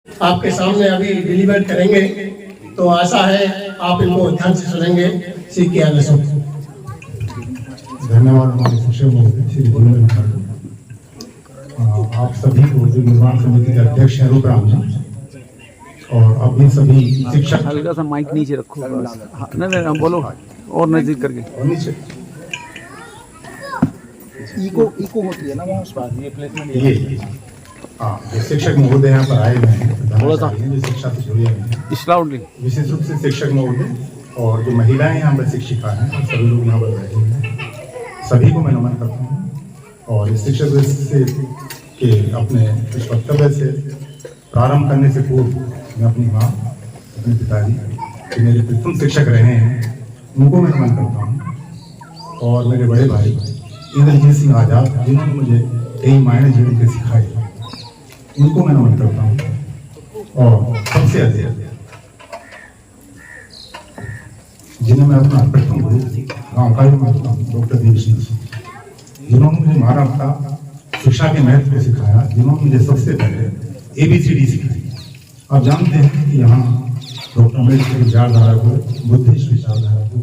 आपके सामने अभी डिलीवर करेंगे, तो आशा है आप इनको ध्यान से सुनेंगे। श्री के आगे सब धन्यवाद हमारे शिक्षक महोदय श्री गुरुदेव ठाकुर। आप सभी को जो निर्माण समिति के अध्यक्ष हैं रूपराम जी और अपने सभी शिक्षक, हल्का सा माइक नीचे रखो बस। हाँ, नहीं बोलो और नजदीक करके। और नीचे इको होती है ना वहाँ ये प्लेसमेंट ये हाँ, जो शिक्षक महोदय यहाँ पर आए हुए हैं थोड़ा सा जो शिक्षा से जुड़े हुए हैं, लाउडली, विशेष रूप से शिक्षक महोदय और जो महिलाएं यहाँ पर शिक्षिका हैं, सभी लोग यहाँ पर बैठे हैं, सभी को मैं नमन करता हूँ। और इस शिक्षक से के अपने इस वक्तव्य से प्रारंभ करने से पूर्व मैं अपनी माँ, अपने पिताजी जो मेरे प्रथम शिक्षक रहे हैं उनको मैं नमन करता हूँ, और मेरे बड़े भाई इंद्रजीत सिंह आजाद जिन्होंने मुझे कई मायने जीवन के सिखाए उनको मैं नमन करता हूँ। और सबसे अधिक जिन्हें मैं अपना प्रथम गुरु गाँव का ही मानता हूँ, डॉक्टर देवी सिंह, जिन्होंने मुझे मानवता शिक्षा के महत्व को सिखाया, जिन्होंने मुझे सबसे पहले ABCD सिखाई। आप जानते हैं कि यहाँ डॉक्टर अम्बेडकर की विचारधारा को, बुद्धिस्ट विचारधारा को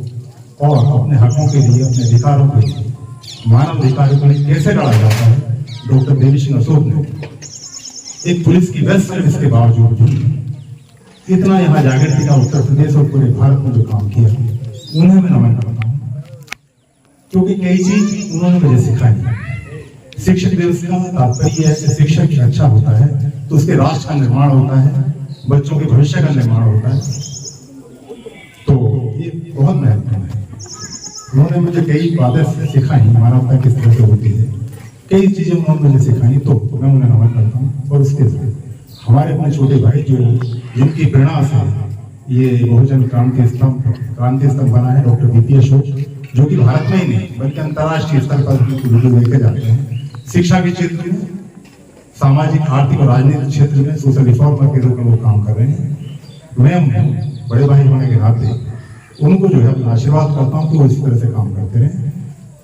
और अपने हकों के लिए, अपने अधिकारों के लिए, मानव अधिकारों के लिए कैसे लड़ा जाता है, डॉक्टर देवी सिंह अशोक ने एक पुलिस की बेस्ट सर्विस के बावजूद भी इतना यहाँ जागृति का उत्तर प्रदेश और पूरे भारत में जो काम किया, उन्हें मैं नमन करता हूँ, क्योंकि कई चीज उन्होंने मुझे सिखाई। शिक्षक दिवस का तात्पर्य है कि शिक्षक अच्छा होता है तो उसके राष्ट्र का निर्माण होता है, बच्चों के भविष्य का निर्माण होता है, तो ये बहुत महत्वपूर्ण है। उन्होंने मुझे कई बातें सिखाई, मानवता किस तरह से होती है, कई चीजें उन्होंने मुझे सिखाई, तो मैं उन्हें नमन करता हूँ। और उसके हमारे अपने छोटे भाई जो जिनकी प्रेरणा से ये बहुजन क्रांति स्तंभ बना है, डॉक्टर BP अशोक, जो कि भारत में ही नहीं बल्कि अंतर्राष्ट्रीय स्तर पर लेके जाते हैं शिक्षा के क्षेत्र में, सामाजिक, आर्थिक और राजनीतिक क्षेत्र में सोशल रिफॉर्मर के रूप में वो काम कर रहे हैं। मैं बड़े भाई होने के नाते उनको जो है अपना आशीर्वाद करता हूँ कि वो इस तरह से काम करते रहे।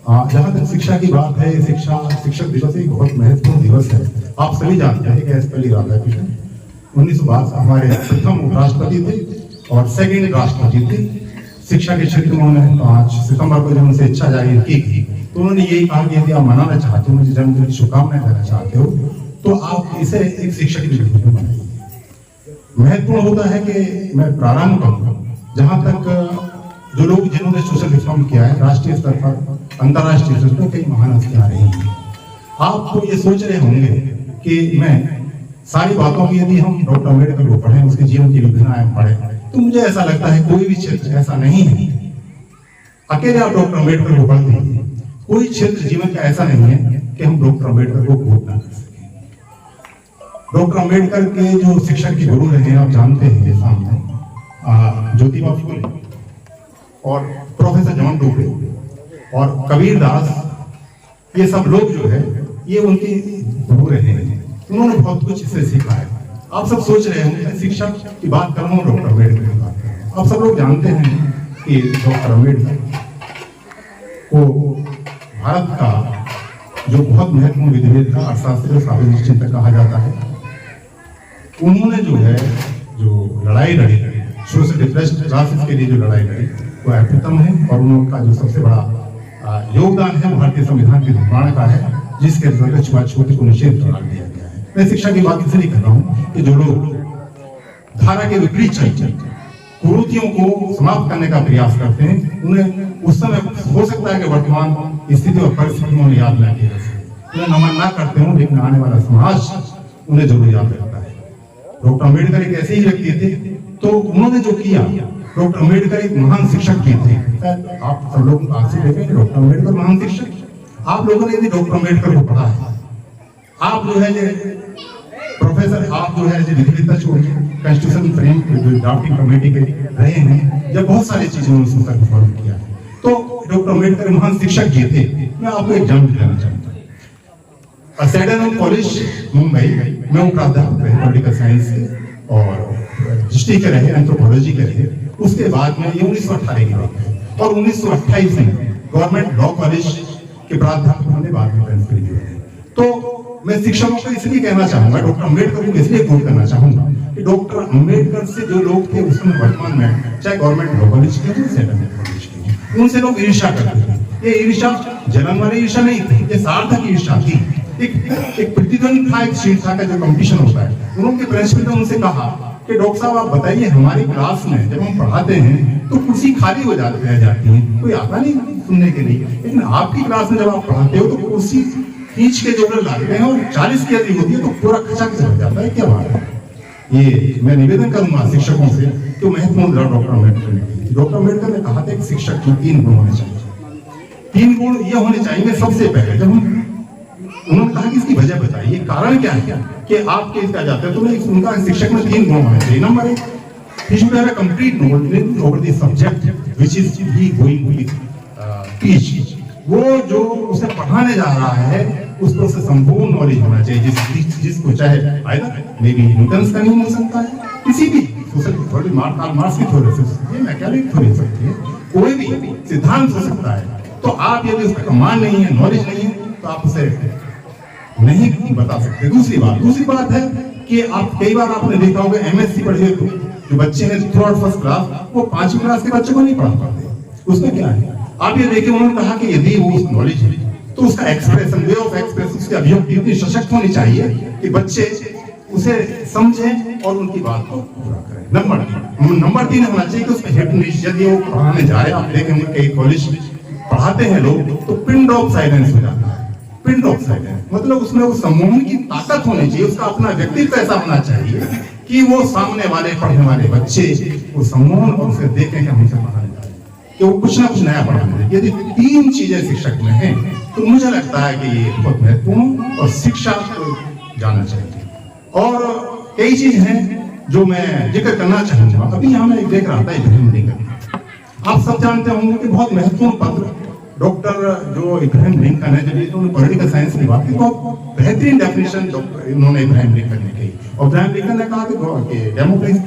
जहाँ तक शिक्षा की बात है, शिक्षक दिवस एक बहुत महत्वपूर्ण दिवस है। आप सभी जानते हैं कि एस.पी. राधाकृष्णन 1962 हमारे प्रथम उपराष्ट्रपति थे और सेकंड राष्ट्रपति थे। शिक्षा के क्षेत्र में उन्होंने 5 सितंबर को जब उनसे इच्छा जाहिर की तो उन्होंने यही कहा कि यदि आप मनाना चाहते हो, मुझे जन्मदिन की शुभकामनाएं देना चाहते हो, तो आप इसे एक शिक्षक के रूप में बनाइए। महत्वपूर्ण होता है कि मैं प्रारंभ करूँ जहाँ तक जो लोग जिन्होंने सोशल रिफॉर्म किया है राष्ट्रीय स्तर पर, अंतर्राष्ट्रीय स्तर पर, कई महान हस्तियां रही हैं। आप तो ये सोच रहे होंगे कि मैं सारी बातों की यदि हम डॉक्टर अम्बेडकर को पढ़ें, उसके जीवन की विभिन्नताएं पढ़ें, तो मुझे ऐसा लगता है कोई भी क्षेत्र ऐसा नहीं है, अकेले आप डॉक्टर अम्बेडकर को पढ़ लीजिए, कोई क्षेत्र जीवन का ऐसा नहीं है कि हम डॉक्टर अम्बेडकर को कोट ना कर सकें। डॉक्टर अम्बेडकर के जो शिक्षक के गुरु रहे हैं, आप जानते हैं, ये सामने ज्योतिबा फुले और प्रोफेसर जॉन डुबे और कबीर दास, ये सब लोग जो है ये उनके गुरु रहे हैं। उन्होंने बहुत कुछ इससे सीखा है। आप सब सोच रहे होंगे शिक्षा की बात कर रहा हूँ, डॉक्टर अम्बेडकर की बात कर रहा हूँ। आप सब लोग जानते हैं कि डॉक्टर अम्बेडकर को भारत का जो बहुत महत्वपूर्ण विधिवेद था, अर्थशास्त्री और सामाजिक चिंतक कहा जाता है। उन्होंने जो है जो लड़ाई लड़ी, सोशल डिप्रेस्ड क्लासेस के लिए जो लड़ाई लड़ी, वो अप्रतिम है। और उनका जो सबसे बड़ा योगदान है भारतीय संविधान के निर्माण का है, जिसके अंतर्गत छुआछूत को निषेध करार दिया गया है। मैं शिक्षा की बात इसलिए कर रहा हूँ कि जो लोग धारा के विपरीत चलते, कुरीतियों को समाप्त करने का प्रयास करते हैं, उन्हें उस समय हो सकता है कि वर्तमान स्थिति और परिस्थितियों में याद न किया, उन्हें नमन ना करते हो, लेकिन आने वाला समाज उन्हें जरूर याद रखता है। डॉक्टर अम्बेडकर एक ऐसे ही व्यक्ति थे, तो उन्होंने जो किया, डॉक्टर अम्बेडकर एक महान शिक्षक भी थे। आप सब लोग आज से देखेंगे डॉक्टर अम्बेडकर महान शिक्षक। आप लोगों ने यदि डॉक्टर अम्बेडकर को पढ़ा है, आप जो है प्रोफेसर, आप जो है विधिवेत्ता कॉन्स्टिट्यूशन फ्रेम जो ड्राफ्टिंग कमेटी के रहे हैं, जब बहुत सारी चीजों में उसमें फॉलो किया है, तो डॉक्टर अम्बेडकर महान शिक्षक जी थे। मैं आपको एक एग्जाम्पल देना चाहता हूँ। सैडन कॉलेज मुंबई में वो प्राध्यापक रहे पॉलिटिकल साइंस के और हिस्ट्री के रहे, एंथ्रोपोलॉजी के रहे। उसके बाद में ये 1918 की बात है, और 1928 में गवर्नमेंट लॉ कॉलेज के प्राध्यापक होने बाद में ट्रांसफर किए। तो मैं शिक्षकों को इसलिए कहना चाहूंगा, डॉक्टर अम्बेडकर को इसलिए कोट करना चाहूंगा कि डॉक्टर अंबेडकर से जो लोग थे उसमें वर्तमान में चाहे गवर्नमेंट लॉ कॉलेज के हो सेटलमेंट कॉलेज के, उनसे लोग ईर्ष्या करते थे। ये ईर्ष्या जलन वाली ईर्ष्या नहीं थी, ये सार्थक ईर्ष्या थी। एक प्रतिद्वंद था, एक शीर्षा का जो कंपटीशन होता है। उन्होंने प्रिंसिपल ने उनसे कहा कि डॉक्टर साहब आप बताइए, हमारी क्लास में जब हम पढ़ाते हैं तो कुर्सी खाली हो जाती है, कोई आता नहीं सुनने के लिए, लेकिन आपकी क्लास में जब आप पढ़ाते हो तो कुर्सी खींच के जो लाते हैं और 40 की अधिक होती है तो पूरा खचाखच हो जाता है। क्या बात है? ये मैं निवेदन करूंगा शिक्षकों से कि महत्वपूर्ण डॉक्टर अम्बेडकर ने, डॉक्टर अम्बेडकर ने कहा था कि शिक्षक के 3 गुण होने चाहिए। 3 गुण ये होने चाहिए सबसे पहले, जब हम उन्होंने कहा कि इसकी वजह बताइए, कारण क्या है कि आपके इसका जाता है, तो मैं उनका शिक्षक में 3 गुण होने चाहिए। Number 1, he should have a complete knowledge over the subject which is he going to teach। वो जो उसे पढ़ाने जा रहा है उसको उसे संपूर्ण नॉलेज होना चाहिए, जिसको चाहे मे बी न्यूटन का नहीं हो सकता है, किसी भी सोशल थ्योरी, मार्क्स की थ्योरी, ये मैकेनिक थ्योरी हो सकती है, कोई भी सिद्धांत हो सकता है। तो आप यदि उसका कमांड नहीं है, नॉलेज नहीं है, तो आप उसे नहीं बता सकते। दूसरी बात है कि आप कई बार आपने देखा होगा एमएससी पढ़े तो जो बच्चे हैं थ्रू आउट फर्स्ट क्लास, वो 5वीं क्लास के बच्चों को नहीं पढ़ा पाते। उसमें क्या है, आप ये देखिए, उन्होंने कहा कि यदि वो नॉलेज है तो उसका एक्सप्रेशन, वे ऑफ एक्सप्रेशन, उसकी अभिव्यक्ति इतनी सशक्त होनी चाहिए कि बच्चे उसे समझें और उनकी बात को पूरा करें। नंबर 3 होना चाहिए कि उसमें हेडनेस, यदि वो पढ़ाने जा रहे हैं, आप देखेंगे कई कॉलेज पढ़ाते हैं लोग तो पिन ड्रॉप साइलेंस हो जाता है। पिन ड्रॉप साइलेंस मतलब उसमें वो सम्मोहन की ताकत होनी चाहिए, उसका अपना व्यक्तित्व ऐसा होना चाहिए कि वो सामने वाले पढ़ने वाले बच्चे वो सम्मोहन और उसे देखें कि हमसे पढ़ाने जा रहे हैं, कि वो कुछ ना कुछ नया पढ़ाने। यदि 3 चीजें शिक्षक में हैं तो मुझे लगता है कि ये बहुत महत्वपूर्ण और शिक्षा को जाना चाहिए। और कई चीज हैं जो मैं जिक्र करना चाहूंगा। अभी यहाँ मैं देख रहा था इब्राहिम लिंकन, आप सब जानते होंगे कि बहुत महत्वपूर्ण पत्र डॉक्टर जो इब्राहिम लिंकन है, जब इन्होंने पॉलिटिकल साइंस की बात की, बहुत बेहतरीन डेफिनेशन उन्होंने इब्राहिम लिंकन ने कही। और इब्राहिम लिंकन ने कहा कि democracy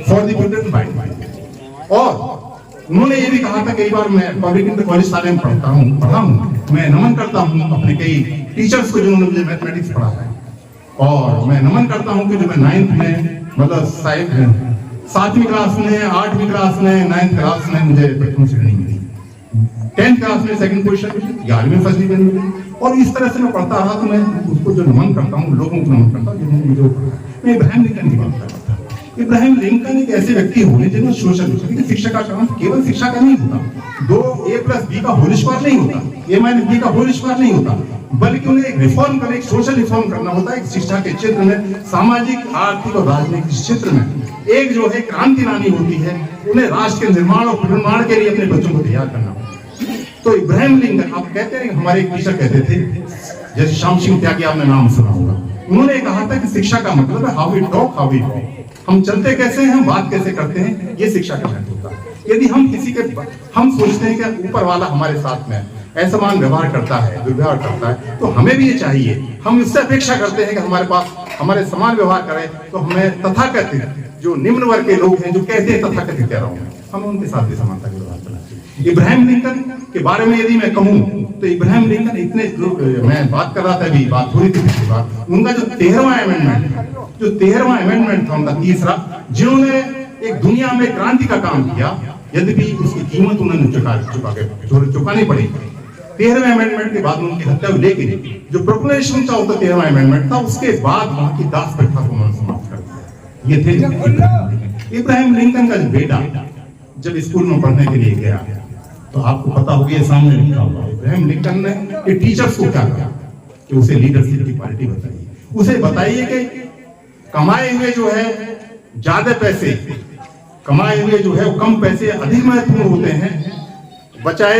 for the people by people. और उन्होंने ये भी कहा था, कई बार मैं पब्लिक इंटर कॉलेज साले में पढ़ा हूँ, मैं नमन करता हूँ अपने कई टीचर्स को जिन्होंने मुझे मैथमेटिक्स पढ़ाया है। और मैं नमन करता हूँ कि जो मैं 9th में मतलब 7वीं क्लास में, 8वीं क्लास में, 9th क्लास में मुझे प्रथम श्रेणी मिली, 10th क्लास में 2nd पोजीशन मिली, 11वीं में 1st डिवीजन मिली। और इस तरह से मैं पढ़ता रहा, तो मैं उसको जो नमन करता हूँ, लोगों को नमन करता हूँ जिन्होंने मुझे पढ़ाया। मैं इब्राहिम लिंकन की बात कर रहा था। इब्राहिम लिंकन एक ऐसे व्यक्ति होने जिन्होंने सोशल, शिक्षा का काम केवल शिक्षा का नहीं होता, 2a+b का होल स्क्वायर नहीं होता, a-b का होल स्क्वायर नहीं होता, बल्कि उन्हें एक रिफॉर्म करना, एक सोशल रिफॉर्म करना होता है। शिक्षा के क्षेत्र में, सामाजिक, आर्थिक और राजनीतिक क्षेत्र में एक जो है क्रांति लानी होती है। उन्हें राष्ट्र के निर्माण और पुनर्निर्माण के लिए अपने बच्चों को तैयार करना होता है। तो इब्राहिम लिंकन, आप कहते हैं, हमारे एक टीचर कहते थे, जैसे श्याम सिंह त्यागी, आपने नाम सुना होगा, उन्होंने कहा था कि शिक्षा का मतलब है how we talk, how we talk, हम चलते कैसे हैं, हम बात कैसे करते हैं, ये शिक्षा का महत्व होता है। यदि हम किसी के, हम सोचते हैं कि ऊपर वाला हमारे साथ में असमान व्यवहार करता है, दुर्व्यवहार करता है, तो हमें भी ये चाहिए, हम इससे अपेक्षा करते हैं कि हमारे पास हमारे समान व्यवहार करें। तो हमें तथाकथित जो निम्न वर्ग के लोग हैं, जो कहते हैं तथाकथित कह रहा हूं, हमें उनके साथ भी समानता का व्यवहार करना चाहिए। इब्राहिम लिंकन के बारे में यदि मैं कहूं तो इब्राहिम लिंकन इतने, मैं बात कर रहा था अभी, बात हो रही थी पिछली बार, उनका जो 13वां अमेंडमेंट था उनका तीसरा, जिन्होंने एक दुनिया में क्रांति का काम किया, यद्यपि उसकी कीमत उन्होंने चुकानी पड़ी। 13वें अमेंडमेंट के बाद उनकी हत्या हुई, लेकिन जो प्रोक्लेमेशन था वो 13वां अमेंडमेंट था, उसके बाद वहां की दास प्रथा को उन्होंने समाप्त कर दिया। ये थे इब्राहिम लिंकन का बेटा जब स्कूल में पढ़ने के लिए गया, तो आपको पता होगा ये सामने लिखा हुआ, इब्राहिम लिंकन ने टीचर्स को क्या कहा कि उसे लीडरशिप की क्वालिटी बताइए, उसे बताइए कि कमाए हुए जो है ज्यादा पैसे, कमाए हुए जो है वो कम पैसे अधिक महत्वपूर्ण होते हैं बजाए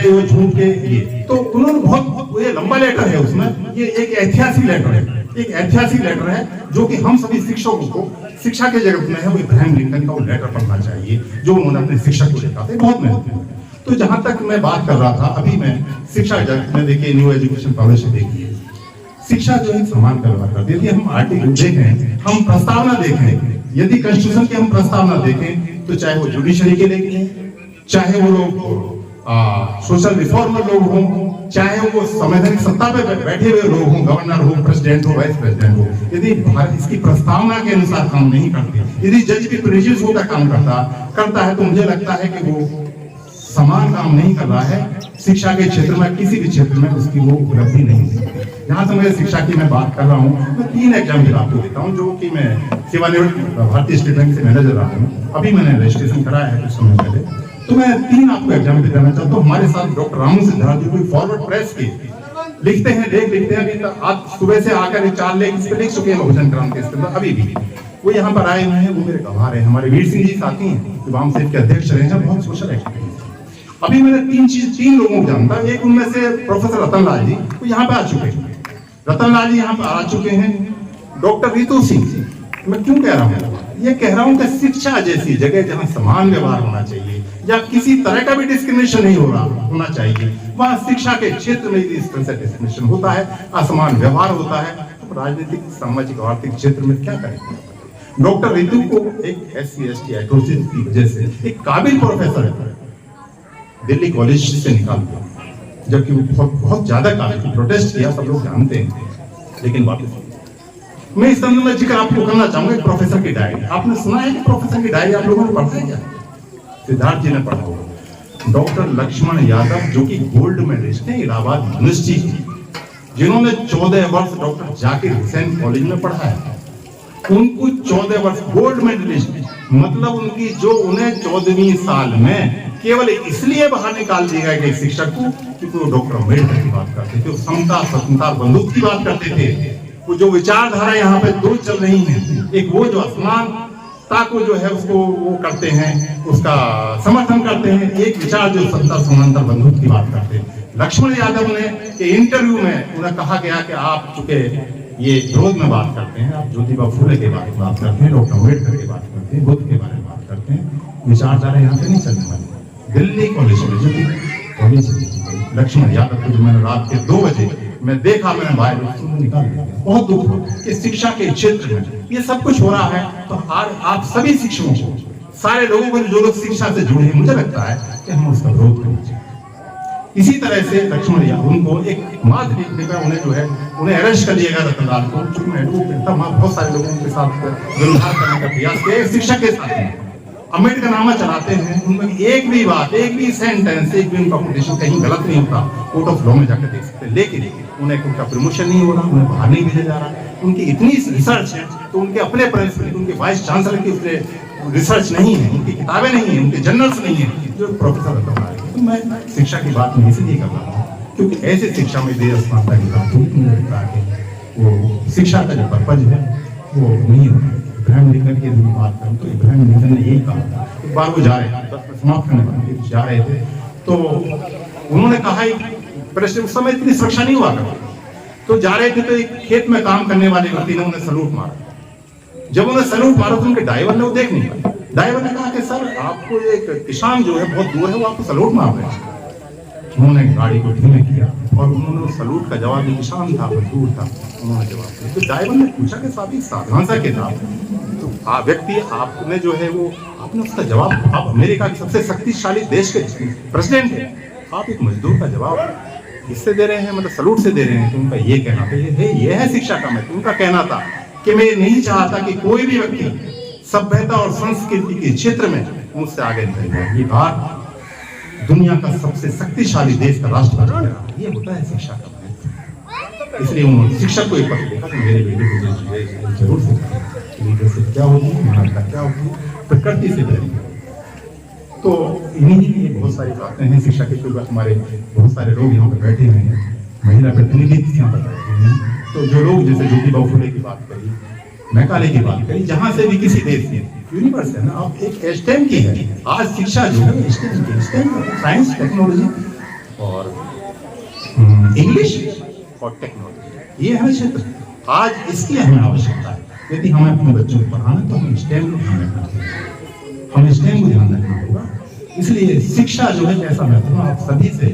हुए झूठ के लिए। तो उन्होंने बहुत, ये लंबा लेटर है, उसमें ये एक ऐतिहासिक लेटर है जो कि हम सभी शिक्षकों को, शिक्षा के जगत में है, वो इब्राहिम लिंकन का वो लेटर पढ़ना चाहिए जो उन्होंने अपने शिक्षक को लिखा था, बहुत महत्वपूर्ण। तो जहां तक मैं बात कर रहा था, अभी मैं शिक्षा जगत में देखिए, न्यू एजुकेशन पॉलिसी देखिए, शिक्षा जो है समान का व्यवहार करती है। यदि हम आर्टिकल देखें, हम प्रस्तावना देखें, यदि कॉन्स्टिट्यूशन की हम प्रस्तावना देखें, तो चाहे वो जुडिशरी के लिए, चाहे वो लोग सोशल रिफॉर्मर लोग हों, चाहे वो संवैधानिक सत्ता पे बैठे हुए लोग हों, गवर्नर हो, प्रेसिडेंट हो, वाइस प्रेसिडेंट हो, यदि भारत इसकी प्रस्तावना के अनुसार काम नहीं करते, यदि जज भी प्रेजुडिस होकर काम करता है, तो मुझे लगता है कि वो समान काम नहीं कर रहा है। शिक्षा के क्षेत्र में, किसी भी क्षेत्र में उसकी वो उपलब्धि नहीं है। जहां से मैं शिक्षा की मैं बात कर रहा हूँ, मैं 3 एग्जाम्पल आपको देता हूँ, जो कि मैं सेवानिवृत्त भारतीय स्टेट बैंक से मैनेजर रहा हूँ, अभी मैंने रजिस्ट्रेशन कराया है कुछ समय पहले। तो मैं 3 आपको एग्जाम्पल देना चाहता हूँ। हमारे साथ डॉक्टर रामू सिद्धार्थ जी कोई फॉरवर्ड प्रेस के लिखते हैं, लेख लिखते हैं। अभी आज सुबह से आकर 4 लेख इस पे लिख चुके हैं बहुजन क्रांति के अंदर। अभी भी वो यहाँ पर आए हुए हैं, वो मेरे गवाह हैं। हमारे वीर सिंह जी साथी हैं, जो वाम सेल के अध्यक्ष रहे हैं, बहुत सोशल एक्टिविटीज। अभी मैंने 3 लोगों को जानता, एक उनमें से प्रोफेसर रतन लाल जी, वो यहाँ पे आ चुके हैं। रतन लाल जी यहाँ पे आ चुके हैं। डॉक्टर रितु सिंह जी, मैं क्यों कह रहा हूँ? ये कह रहा हूँ कि शिक्षा जैसी जगह जहाँ समान व्यवहार होना चाहिए, या किसी तरह का भी डिस्क्रिमिनेशन नहीं होना चाहिए, वहाँ शिक्षा के क्षेत्र में इस तरह से डिस्क्रिमिनेशन होता है, असमान व्यवहार होता है, तो राजनीतिक, सामाजिक और आर्थिक क्षेत्र में क्या करेंगे? डॉक्टर रितु को एक SC/ST एट्रोसिटी की वजह से एक काबिल प्रोफेसर दिल्ली कॉलेज से निकाल दिया, जबकि वो बहुत ज्यादा काबिल, प्रोटेस्ट किया, सब लोग जानते हैं, लेकिन वापस। मैं इस संदर्भ में जिक्र आपको करना चाहूंगा एक प्रोफेसर की डायरी। आपने सुना है कि प्रोफेसर की डायरी आप लोगों ने पढ़ा है क्या? सिद्धार्थ जी ने पढ़ा होगा। डॉक्टर लक्ष्मण यादव, जो कि गोल्ड मेडलिस्ट है इलाहाबाद यूनिवर्सिटी की, जिन्होंने 14 वर्ष डॉक्टर जाकिर हुसैन कॉलेज में पढ़ा है, उनको 14 वर्ष गोल्ड मेडलिस्ट, मतलब उनकी जो उन्हें 14वीं साल में केवल इसलिए बाहर निकाल दिया गया एक शिक्षक को, क्योंकि वो डॉक्टर अम्बेडकर की बात करते थे, समता, स्वतंत्रता, बंधुत्व की बात करते थे। वो जो विचारधारा यहाँ पे 2 चल रही है, एक वो जो असमानता को जो है उसको वो करते हैं, उसका समर्थन करते हैं, एक विचार जो समता, समानता, बंधुत्व की बात करते हैं। लक्ष्मण यादव ने के इंटरव्यू में उन्हें कहा गया कि आप चूंकि ये विरोध में बात करते हैं, आप ज्योतिबा फूले के बारे में बात करते हैं, डॉक्टर अम्बेडकर की बात करते हैं, बुद्ध के बारे में बात करते हैं, विचारधारा यहाँ पे नहीं चलने वाली। दिल्ली कॉलेज में जो कॉलेज लक्ष्मण यादव को जो मैंने रात के 2 बजे मैं देखा, मैंने बाहर निकाल दिया। बहुत दुख हो कि शिक्षा के क्षेत्र में ये सब कुछ हो रहा है। तो आप सभी शिक्षकों को, सारे लोगों को, जो लोग शिक्षा से जुड़े हैं, मुझे लगता है कि हम उसका विरोध करना चाहिए। इसी तरह से लक्ष्मण यादव, उनको एक मार्च लिखने पर उन्हें जो है उन्हें अरेस्ट कर लिया गया रतनलाल को, क्योंकि मैं एडवोकेट था, वहां बहुत सारे लोगों के साथ व्यवहार करने का प्रयास किया, शिक्षक के साथ। अम्बेडकर नामा चलाते हैं, उनमें एक भी बात, एक भी सेंटेंस, एक भी उनका कोटेशन कहीं गलत नहीं होता, कोर्ट ऑफ लॉ में जाकर देख सकते हैं। लेकिन उन्हें उनका प्रमोशन नहीं हो रहा, उन्हें बाहर नहीं भेजा जा रहा। उनकी इतनी रिसर्च है, तो उनके अपने प्रिंसिपल, उनके वाइस चांसलर की उसने रिसर्च नहीं है, उनकी किताबें नहीं है, उनके जर्नल्स नहीं है, जो प्रोफेसर बता रहे हैं। तो मैं शिक्षा की बात में इसलिए कर रहा हूँ, क्योंकि ऐसे शिक्षा में देश असमानता की बात होती है, वो शिक्षा का जो पर्पज है वो नहीं होता। इब्राहिम लिंकन की बात करूं तो इब्राहिम लिंकन ने यही कहा, एक बार वो जा रहे थे, समाप्त करने वाले जा रहे थे, तो उन्होंने कहा, उस समय इतनी सुरक्षा नहीं हुआ करती, तो जा रहे थे, तो एक खेत में काम करने वाले व्यक्ति ने उन्हें सलूट मारा। जब उन्हें सलूट मारा तो उनके ड्राइवर ने वो देख नहीं पाया। ड्राइवर ने कहा कि सर, आपको एक किसान जो है बहुत दूर है, वो आपको सलूट मार रहे हैं। उन्होंने गाड़ी को धीमे किया और उन्होंने सलूट का जवाब, जो किसान था, मजदूर था, उन्होंने जवाब दिया। तो ड्राइवर ने पूछा कि साहब, साधारण सा किताब, तो व्यक्ति आपने जो है वो आपने उसका जवाब, आप अमेरिका के सबसे शक्तिशाली देश के प्रेसिडेंट है, आप एक मजदूर का जवाब इससे दे रहे हैं, मतलब सलूट से दे रहे हैं। तो उनका ये कहना था, ये है शिक्षा का महत्व। उनका कहना था कि मैं नहीं चाहता कि कोई भी व्यक्ति सभ्यता और संस्कृति के क्षेत्र में मुझसे आगे निकल जाए। ये बात दुनिया का सबसे शक्तिशाली देश का राष्ट्रपति, ये होता है शिक्षा का महत्व। इसलिए उन्होंने शिक्षक को एक पत्र लिखा कि मेरे बेटे को जरूर सिखाएं, लीडरशिप क्या होती है, मानवता क्या होती है, प्रकृति से प्रेरित। तो इन्हीं लिए बहुत सारी बातें हैं शिक्षा के, क्योंकि हमारे बहुत सारे लोग यहाँ पर बैठे हुए हैं, महिला प्रतिनिधि यहाँ पर बैठे हैं। तो जो लोग, जैसे ज्योतिबा फूले की बात करी, मैकाले की बात करी, जहां से भी किसी देश में यूनिवर्स है ना, आप एक स्टेम की है। आज शिक्षा जो है स्टेम की, स्टेम साइंस, टेक्नोलॉजी और इंग्लिश और टेक्नोलॉजी, ये है क्षेत्र। आज इसकी हमें आवश्यकता है। यदि हमें अपने बच्चों को पढ़ाना तो हम स्टेम को ध्यान रखना चाहिए, हमें स्टेम को ध्यान रखना होगा। इसलिए शिक्षा जो है ऐसा महत्व, आप सभी से,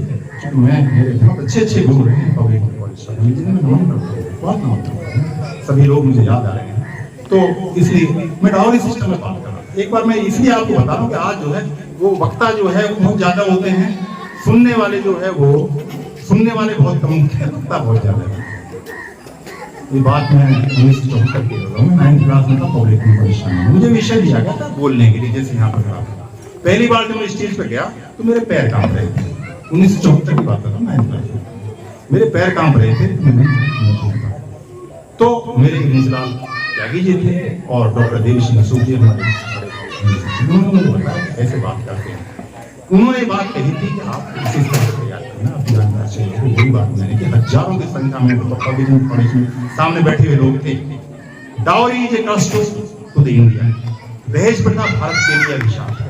मैं मेरे बहुत अच्छे गुरु रहे हैं पब्लिक कॉलेज, जिन्हें मैं नमन करता हूँ, बहुत नमन करता हूँ, सभी लोग मुझे याद आ रहे हैं। तो इसलिए मैं डाउरी सिस्टम में बात कर रहा हूँ। एक बार मैं इसलिए आपको बता रहा हूँ कि आज जो है वो वक्ता जो है वो बहुत ज्यादा होते हैं, सुनने वाले जो है वो सुनने वाले बहुत कम थे, वक्ता बहुत ज्यादा है। ये बात मैं 1974 की बोल रहा हूँ। 9th क्लास में था, पब्लिक में परेशान हूँ। मुझे विषय दिया गया था बोलने के लिए, जैसे यहाँ पर खड़ा था। पहली बार जब मैं स्टेज पे गया तो मेरे पैर कांप रहे थे। 1974 की बात कर रहा हूँ, 9th क्लास में। मेरे पैर कांप रहे थे, तो मेरे इंजलाल त्यागी जी थे और डॉक्टर देवी सिंह अशोक जी हमारे उन्होंने बताया ऐसे बात करते हैं। उन्होंने बात कही थी कि आप इसी तरह से तैयार करना अभियान से। वही बात मैंने कि हजारों की संख्या में कॉलेज में सामने बैठे हुए लोग थे। डाउरी इज ए कस्ट टू द इंडिया, दहेज प्रथा भारत के लिए अभिशाप है।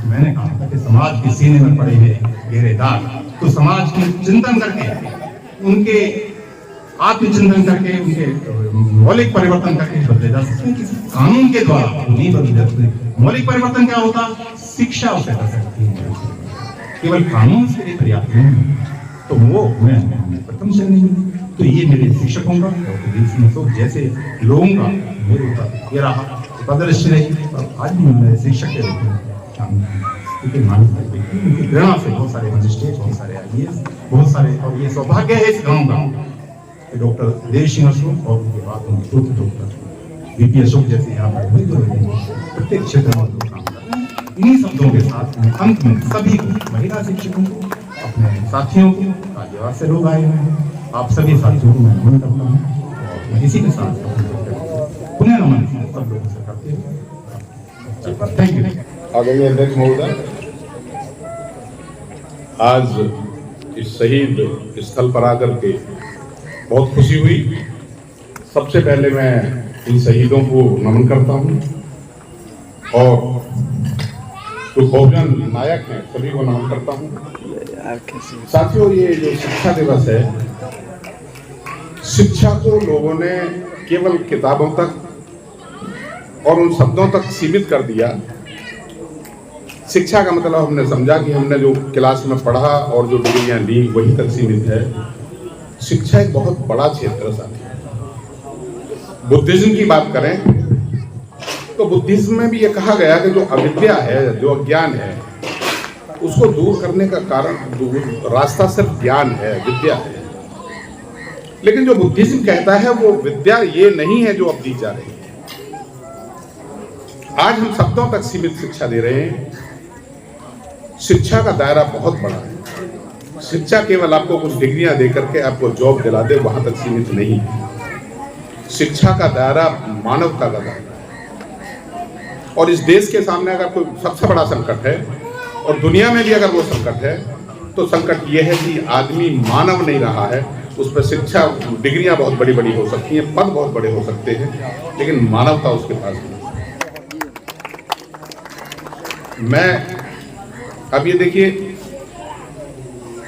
मैंने कहा था कि समाज के सीने में पड़े हुए गहरे दाग, तो समाज के चिंतन करके, उनके आत्मचिंतन करके, उनके मौलिक परिवर्तन करके बदले जा सकते हैं। किसी कानून के द्वारा नहीं बदले जा सकते। मौलिक परिवर्तन क्या होता? शिक्षा उसे कर सकती है, केवल कानून से पर्याप्त नहीं। तो वो मैं प्रथम श्रेणी में, तो ये मेरे शिक्षकों का जैसे लोगों का मेरे ऊपर ये रहा प्रदर्शन रही। और आज भी मेरे शिक्षक के रूप में प्रेरणा से बहुत सारे मजिस्ट्रेट, बहुत सारे IAS, बहुत सारे, और ये सौभाग्य है इस गाँव का डॉक्टर देवी सिंह अशोक और उनके बाद उनके पुत्र डॉक्टर VP अशोक जैसे यहाँ पर प्रत्येक क्षेत्र में काम कर रहे हैं। इन्हीं शब्दों के साथ मैं अंत में सभी को, महिला शिक्षकों को, अपने साथियों को, राज्यवार से लोग आए हुए हैं, आप सभी साथियों को मैं नमन करता हूँ। और मैं इसी के साथ पुनः नमन सब लोगों से करते हुए थैंक यू। आदरणीय अध्यक्ष महोदय, आज इस शहीद स्थल पर आकर के बहुत खुशी हुई। सबसे पहले मैं इन शहीदों को नमन करता हूं और जो बहुजन नायक हैं सभी को नमन करता हूं। साथियों, ये जो शिक्षा दिवस है, शिक्षा को लोगों ने केवल किताबों तक और उन शब्दों तक सीमित कर दिया। शिक्षा का मतलब हमने समझा कि हमने जो क्लास में पढ़ा और जो डिग्रियां ली वही तक सीमित है। शिक्षा एक बहुत बड़ा क्षेत्र साथी है। बुद्धिज्म की बात करें तो बुद्धिज्म में भी ये कहा गया कि जो अविद्या है, जो अज्ञान है, उसको दूर करने का कारण, रास्ता सिर्फ ज्ञान है, विद्या है। लेकिन जो बुद्धिज्म कहता है वो विद्या ये नहीं है जो अब दी जा रही है। आज हम शब्दों तक सीमित शिक्षा दे रहे हैं। शिक्षा का दायरा बहुत बड़ा है। शिक्षा केवल आपको कुछ डिग्रियां दे करके आपको जॉब दिला दे, वहां तक सीमित नहीं है। शिक्षा का दायरा मानवता का दायरा है। और इस देश के सामने अगर कोई सबसे बड़ा संकट है, और दुनिया में भी अगर वो संकट है, तो संकट ये है कि आदमी मानव नहीं रहा है। उस पर शिक्षा, डिग्रियां बहुत बड़ी बड़ी हो सकती हैं, पद बहुत बड़े हो सकते हैं, लेकिन मानवता उसके पास नहीं। मैं अब ये देखिए,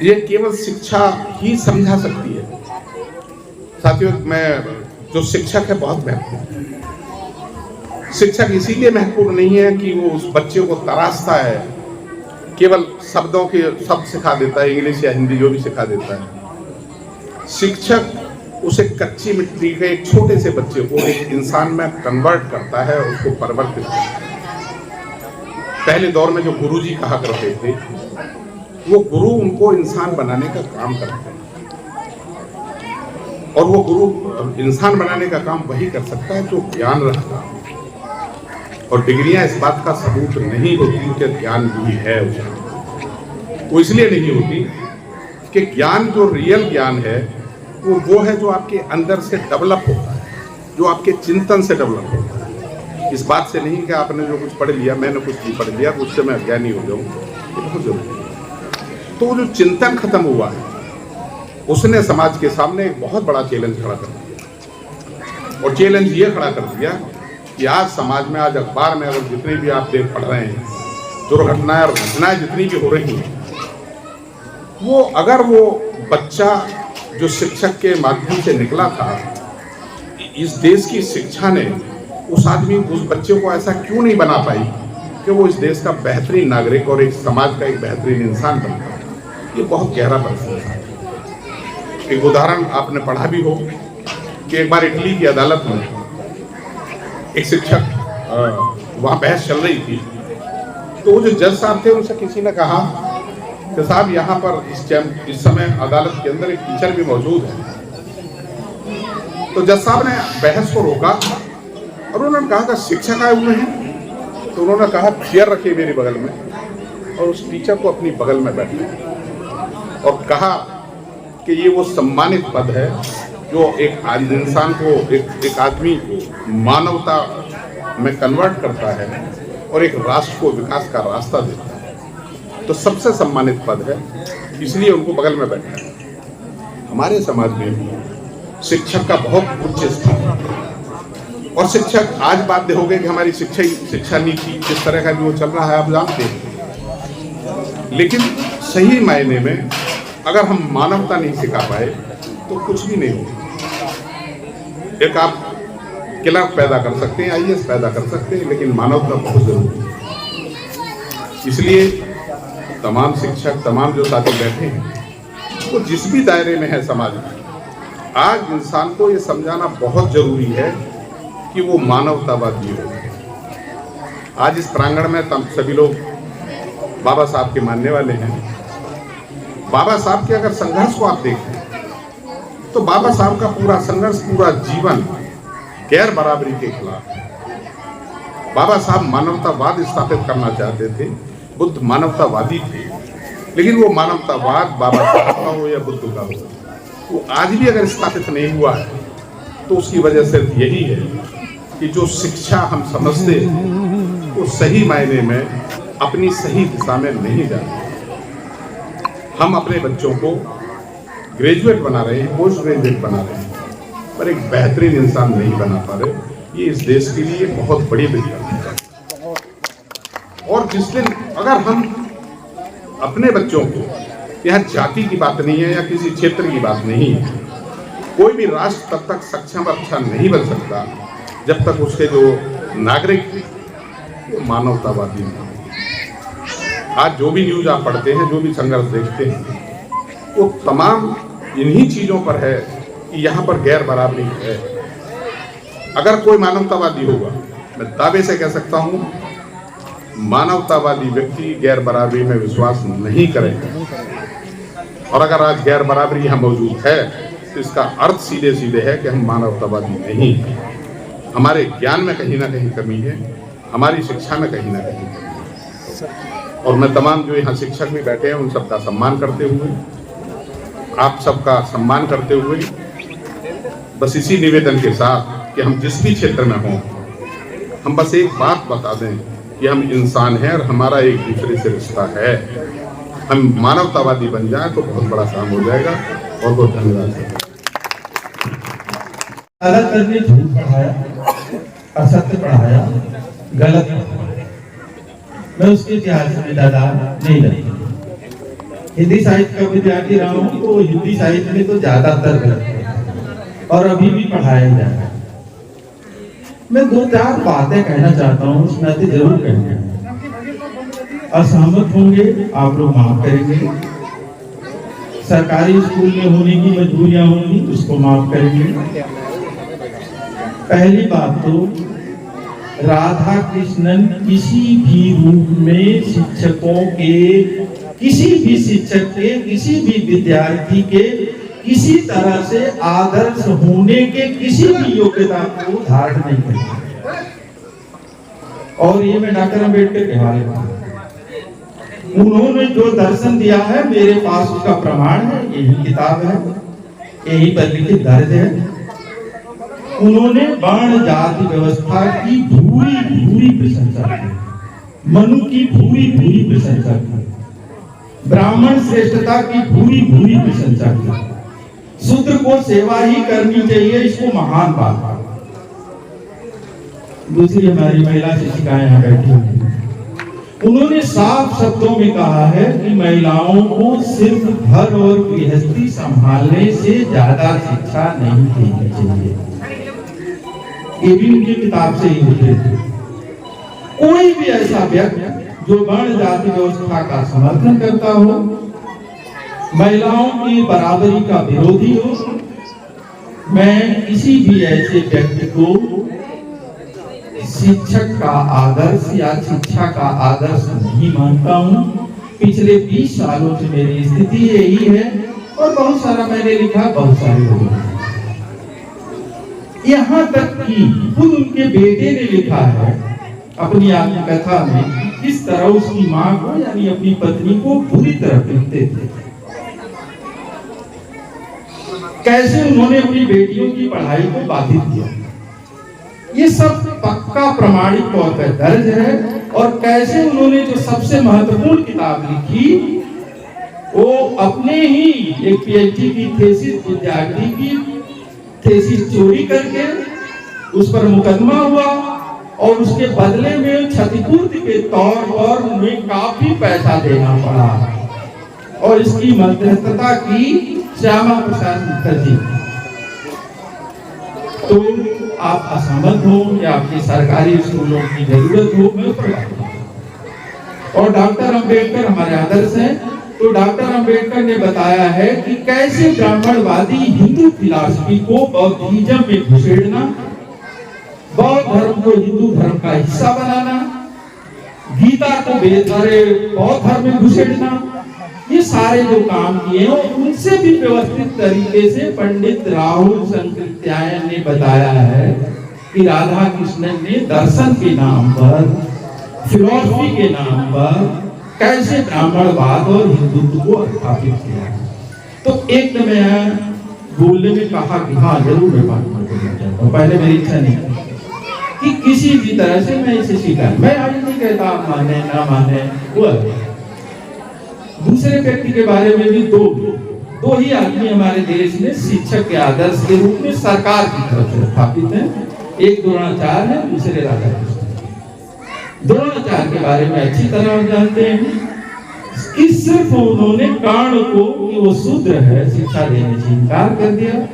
ये केवल शिक्षा ही समझा सकती है साथियों। मैं जो शिक्षक है बहुत महत्वपूर्ण है। शिक्षक इसीलिए महत्वपूर्ण नहीं है कि वो उस बच्चे को तराशता है, केवल शब्दों के शब्द सिखा देता है, इंग्लिश या हिंदी जो भी सिखा देता है। शिक्षक उसे कच्ची मिट्टी के एक छोटे से बच्चे को एक इंसान में कन्वर्ट करता है, उसको परिवर्तित करता है। पहले दौर में जो गुरुजी कहा करते थे, वो गुरु उनको इंसान बनाने का काम करते हैं, और वो गुरु इंसान बनाने का काम वही कर सकता है जो ज्ञान रखता है। और डिग्रियां इस बात का सबूत नहीं होती कि ज्ञान भी है उसमें। वो इसलिए नहीं होती कि ज्ञान, जो रियल ज्ञान है, वो है जो आपके अंदर से डेवलप होता है, जो आपके चिंतन से डेवलप होता है। इस बात से नहीं कि आपने जो कुछ पढ़ लिया, मैंने कुछ नहीं पढ़ लिया, उससे मैं अज्ञानी हो जाऊँ, ये बहुत जरूरी है। तो जो चिंतन खत्म हुआ है, उसने समाज के सामने एक बहुत बड़ा चैलेंज खड़ा कर दिया। और चैलेंज ये खड़ा कर दिया कि आज समाज में, आज अखबार में अगर जितने भी आप देख पढ़ रहे हैं, दुर्घटनाएं और घटनाएं जितनी भी हो रही हैं, वो अगर वो बच्चा जो शिक्षक के माध्यम से निकला था, इस देश की शिक्षा ने उस आदमी, उस बच्चे को ऐसा क्यों नहीं बना पाई कि वो इस देश का बेहतरीन नागरिक और एक समाज का एक बेहतरीन इंसान बन पाए। ये बहुत गहरा प्रश्न है। एक उदाहरण आपने पढ़ा भी हो कि एक बार इटली की अदालत में एक शिक्षक, वहाँ बहस चल रही थी, तो वो जो जज साहब थे, उनसे किसी ने कहा कि साहब यहाँ पर इस समय अदालत के अंदर एक टीचर भी मौजूद है। तो जज साहब ने बहस को रोका और उन्होंने कहा कि शिक्षक आए हुए हैं। तो उन्होंने कहा चेयर रखिए मेरे बगल में, और उस टीचर को अपनी बगल में बैठे और कहा कि ये वो सम्मानित पद है जो एक इंसान को, एक आदमी को मानवता में कन्वर्ट करता है और एक राष्ट्र को विकास का रास्ता देता है। तो सबसे सम्मानित पद है, इसलिए उनको बगल में बैठा है। हमारे समाज में शिक्षक का बहुत उच्च स्थान है और शिक्षक, आज बात देखोगे कि हमारी शिक्षा नीति किस तरह का जो चल रहा है आप जानते हैं, लेकिन सही मायने में अगर हम मानवता नहीं सिखा पाए तो कुछ भी नहीं होगा। एक आप क्लर्क पैदा कर सकते हैं, आईएएस पैदा कर सकते हैं, लेकिन मानवता बहुत जरूरी है। इसलिए तमाम शिक्षक, तमाम जो साथी बैठे हैं, वो जिस भी दायरे में है समाज में, आज इंसान को ये समझाना बहुत जरूरी है कि वो मानवतावादी हो। आज इस प्रांगण में सभी लोग बाबा साहब के मानने वाले हैं। बाबा साहब के अगर संघर्ष को आप देखें तो बाबा साहब का पूरा संघर्ष, पूरा जीवन गैर बराबरी के खिलाफ है। बाबा साहब मानवतावाद स्थापित करना चाहते थे। बुद्ध मानवतावादी थे, लेकिन वो मानवतावाद बाबा साहब का हो या बुद्ध का हो, वो आज भी अगर स्थापित नहीं हुआ है तो उसकी वजह सिर्फ यही है कि जो शिक्षा हम समझते हैं वो सही मायने में अपनी सही दिशा में नहीं जाती। हम अपने बच्चों को ग्रेजुएट बना रहे हैं, पोस्ट ग्रेजुएट बना रहे हैं, पर एक बेहतरीन इंसान नहीं बना पा रहे। ये इस देश के लिए बहुत बड़ी दिक्कत है। और जिस दिन अगर हम अपने बच्चों को, यहाँ जाति की बात नहीं है या किसी क्षेत्र की बात नहीं है, कोई भी राष्ट्र तब तक सक्षम अच्छा नहीं बन सकता जब तक उसके जो नागरिक वो मानवतावादी नहीं। आज जो भी न्यूज आप पढ़ते हैं, जो भी संघर्ष देखते हैं, वो तमाम इन्हीं चीजों पर है कि यहाँ पर गैर बराबरी है। अगर कोई मानवतावादी होगा, मैं दावे से कह सकता हूँ, मानवतावादी व्यक्ति गैर बराबरी में विश्वास नहीं करेगा। और अगर आज गैर बराबरी यहाँ मौजूद है तो इसका अर्थ सीधे सीधे है कि हम मानवतावादी नहीं हैं। हमारे ज्ञान में कहीं ना कहीं कमी है, हमारी शिक्षा में कहीं ना कहीं कमी है। और मैं तमाम जो यहाँ शिक्षक भी बैठे हैं उन सबका सम्मान करते हुए, आप सबका सम्मान करते हुए, बस इसी निवेदन के साथ कि हम जिस भी क्षेत्र में हों, हम बस एक बात बता दें कि हम इंसान हैं और हमारा एक दूसरे से रिश्ता है। हम मानवतावादी बन जाए तो बहुत बड़ा काम हो जाएगा। और बहुत धन्यवाद। ज़्यादातर ने झूठ पढ़ाया, असत्य पढ़ाया, गलत पढ़ाया। मैं उसके इतिहास में ज़्यादा नहीं रखता। हिंदी साहित्य का विद्यार्थी रहा हूँ तो हिंदी साहित्य में तो ज़्यादातर गलत पढ़ाया और अभी भी पढ़ाया जा रहा है। मैं दो चार बातें कहना चाहता हूँ, उसमें से जरूर कहेंगे। असहमत होंगे आप लोग, माफ करेंगे। सरकारी स्कूल में होने की मजबूरियां होंगी, उसको माफ करेंगे। पहली बात तो राधा कृष्णन किसी भी रूप में शिक्षकों के, किसी भी शिक्षक के, किसी भी विद्यार्थी के किसी तरह से आदर्श होने के किसी भी योग्यता को धारण नहीं करते। और ये मैं डॉक्टर अम्बेडकर के हवाले में, उन्होंने जो दर्शन दिया है मेरे पास उसका प्रमाण है, यही किताब है, यही पर लिखित दर्ज है। उन्होंने वर्ण जाति व्यवस्था की भूरी भूरी प्रशंसा की, मनु की भूरी भूरी प्रशंसा की, ब्राह्मण श्रेष्ठता की भूरी भूरी प्रशंसा की, शूद्र को सेवा ही करनी चाहिए, इसको महान बात। दूसरी हमारी महिला शिक्षिकाएं यहाँ बैठी हुई, उन्होंने साफ शब्दों में कहा है कि महिलाओं को सिर्फ घर और गृहस्थी संभालने से ज्यादा शिक्षा नहीं देनी चाहिए। ये भी उनकी किताब से ही होते थे। कोई भी ऐसा व्यक्ति जो वर्ण जाति व्यवस्था का समर्थन करता हो, महिलाओं की बराबरी का विरोधी हो, मैं किसी भी ऐसे व्यक्ति को शिक्षक का आदर्श या शिक्षा का आदर्श नहीं मानता हूं। पिछले 20 सालों से मेरी स्थिति यही है और बहुत सारा मैंने लिखा, बहुत सारे लोगों ने, यहाँ तक कि खुद उनके बेटे ने लिखा है अपनी आत्मकथा में किस तरह उसकी मां को यानी अपनी पत्नी को बुरी तरह पीटते थे, कैसे उन्होंने अपनी बेटियों की पढ़ाई को बाधित किया। ये सब पक्का प्रमाणिक तौर पर दर्ज है। और कैसे उन्होंने जो सबसे महत्वपूर्ण किताब लिखी वो अपने ही एक पीएचडी की थीसिस विद्यार्थी की थीसिस चोरी करके उस पर मुकदमा हुआ और उसके बदले में क्षतिपूर्ति के तौर पर उन्हें काफी पैसा देना पड़ा और इसकी मध्यस्थता की श्यामा प्रसाद मुखर्जी। तो आप असहमत हो या आपकी सरकारी स्कूलों की जरूरत हो, मैं उस पर बात करूं। और डॉक्टर अंबेडकर हमारे आदर्श हैं। तो डॉक्टर अंबेडकर ने बताया है कि कैसे ब्राह्मणवादी हिंदू फिलॉसफी को बौद्धिज्म में घुसेड़ना, बौद्ध धर्म को हिंदू धर्म का हिस्सा बनाना, गीता को बौद्ध धर्म में घुसेड़ना, ये सारे जो काम किए हैं उनसे भी व्यवस्थित तरीके से पंडित राहुल संकृत्यायन ने बताया है कि राधा कृष्णन ने दर्शन के नाम पर, फिलॉसफी के नाम पर कैसे ब्राह्मणवाद और हिंदुत्व को स्थापित किया। तो एक तो मैं बोलने में कहा कि हाँ जरूर मैं बात करना चाहता हूँ, पहले मेरी इच्छा नहीं कि किसी भी तरह से मैं इसे स्वीकार, मैं आज नहीं कहता आप माने ना माने, वो दूसरे व्यक्ति के बारे में भी दो ही आदमी हमारे देश में शिक्षक के आदर्श के रूप में सरकार की तरफ से स्थापित हैं। एक द्रोणाचार्य है, दूसरे राधा कृष्ण। द्रोणाचार्य के बारे में अच्छी तरह जानते हैं कि सिर्फ उन्होंने कर्ण को कि वो शूद्र है शिक्षा देने से इनकार कर दिया।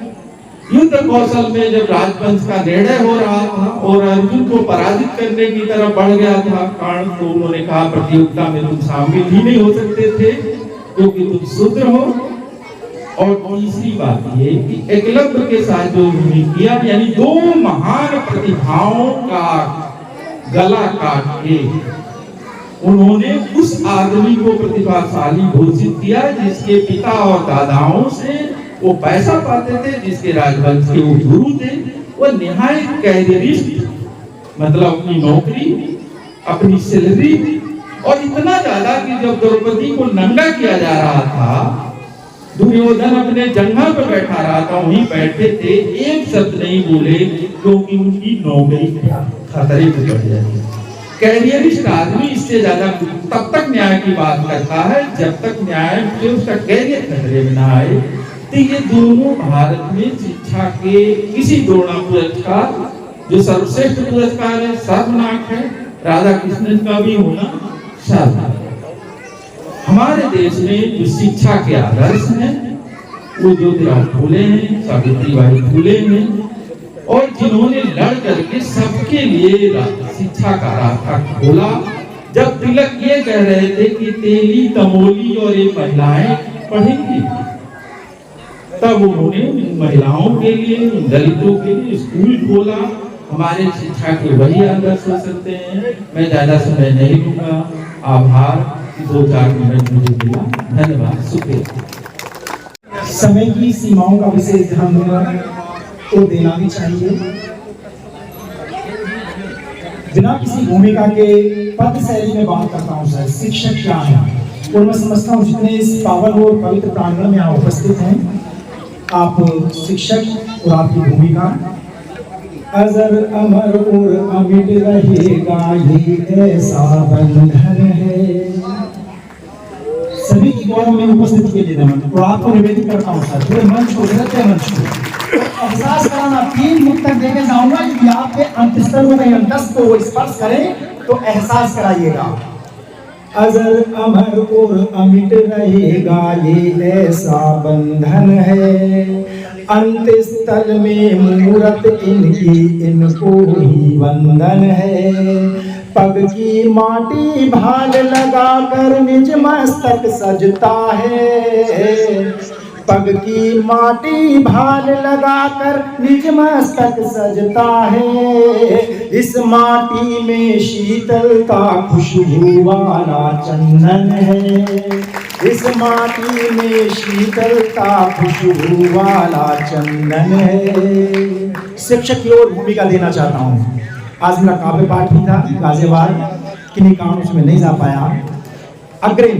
युद्ध कौशल में जब राजवंश का निर्णय हो रहा था और अर्जुन को पराजित करने की तरफ बढ़ गया था कर्ण, तो उन्होंने कहा प्रतियोगिता में तुम शामिल ही नहीं हो सकते थे क्योंकि तुम शूद्र हो। और तीसरी बात ये कि एकलव्य के साथ जो उन्होंने किया, यानी दो महान प्रतिभाओं का गला काट के उन्होंने उस आदमी को प्रतिभाशाली घोषित किया जिसके पिता और दादाओं से वो पैसा पाते थे, जिसके राजवंश के वो गुरु थे। वो निहायत कैरियरिस्ट, मतलब अपनी नौकरी, अपनी सैलरी, और इतना ज्यादा कि जब द्रौपदी को नंगा किया जा रहा था, दुर्योधन अपने जंगल पर बैठा रहा था, वहीं बैठे थे, एक शब्द नहीं बोले क्योंकि उनकी नौकरी खतरे में पड़ जाती। कैरियरिस्ट आदमी इससे ज्यादा तब तक न्याय की बात करता है जब तक न्याय से उसका कैरियर खतरे में ना आए। तो ये दोनों भारत में शिक्षा के किसी द्रोणा पुरस्कार जो सर्वश्रेष्ठ पुरस्कार है सर्वनाक है, राधा कृष्णन का भी होना सर्वनाक। हमारे देश में जो शिक्षा के आदर्श हैं वो ज्योतिराव फूले हैं, सावित्रीबाई फूले हैं, और जिन्होंने लड़ करके सबके लिए शिक्षा का रास्ता खोला। जब तिलक ये कह रहे थे कि तेली तमोली और ये महिलाएं पढ़ेंगी, तब उन्होंने महिलाओं के लिए, दलितों के लिए स्कूल खोला। हमारे शिक्षा के वही आदर्श हो सकते हैं। मैं ज्यादा समय नहीं लूंगा। आभार, 2-4 मिनट मुझे दिया, धन्यवाद, शुक्रिया। समय की सीमाओं का विशेष ध्यान तो देना भी चाहिए। बिना किसी भूमिका के पद शैली में बात करता हूँ सर, शिक्षक क्या है और मैं समझता हूँ जितने इस पावन और पवित्र प्रांगण में आप उपस्थित हैं, आप शिक्षक और आपकी भूमिका अजर अमर और अमिट रहेगा ये ऐसा बंधन है। सभी की गौरव में उपस्थिति के लिए नमन। और आपको निवेदित करता हूँ सर, पूरे मंच को, मंच को एहसास कराना, 3 मुक्त तक देकर जाऊंगा कि आपके अंतस्तर में कहीं अंतस को स्पर्श करें तो एहसास कराइएगा। अजर अमर और अमिट रहेगा ये ऐसा बंधन है, अंत स्थल में मूरत इनकी इनको ही वंदन है। पग की माटी भाल लगा कर निज मस्तक सजता है, पग की माटी भाल लगाकर निज मस्तक सजता है। इस माटी में शीतलता खुशबू वाला चंदन है। इस माटी में शीतलता खुशबू वाला चंदन है। शिक्षक की ओर भूमिका देना चाहता हूँ। आज मेरा काव्य पाठ भी था गाजियाबाद, किन्हीं कारणों से मैं नहीं जा पाया। अग्रिम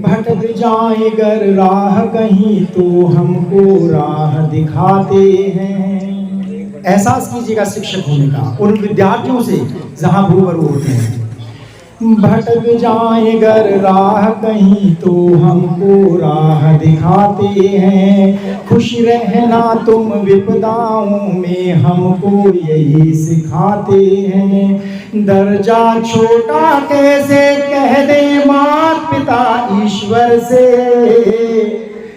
भटक जाए गर राह कहीं तो हमको राह दिखाते हैं। एहसास कीजिएगा शिक्षक होने का उन विद्यार्थियों से जहां रूबरू होते हैं। भटक जाए गर राह कहीं तो हमको राह दिखाते हैं। खुश रहना तुम विपदाओं में हमको यही सिखाते हैं। दर्जा छोटा कैसे कह दे माता पिता ईश्वर से।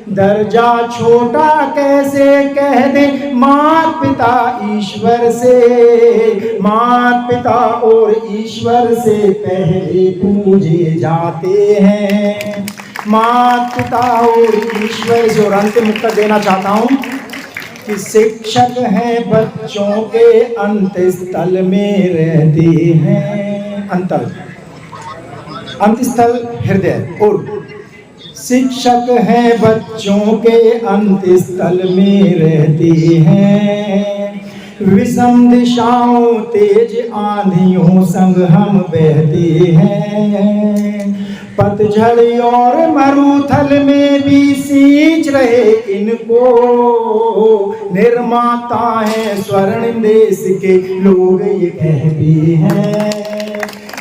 दर्जा छोटा कैसे कह दे माता पिता ईश्वर से। माता पिता और ईश्वर से पहले पूजे जाते हैं। माता पिता और ईश्वर से। और अंतिम उत्तर देना चाहता हूँ कि शिक्षक हैं बच्चों के अंतस्थल में रहते हैं। अंतस्थल हृदय। और शिक्षक हैं बच्चों के अंतस्थल में रहते हैं। विषम दिशाओं तेज आंधियों संग हम बहते हैं। पतझड़ और मरुथल में भी सींच रहे इनको। निर्माता हैं स्वर्णिम देश के लोग ये कहते हैं।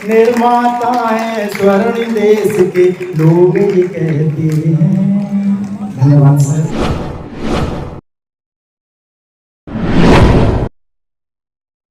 निर्माता है स्वर्णिम देश के लोग ये कहते हैं। धन्यवाद सर।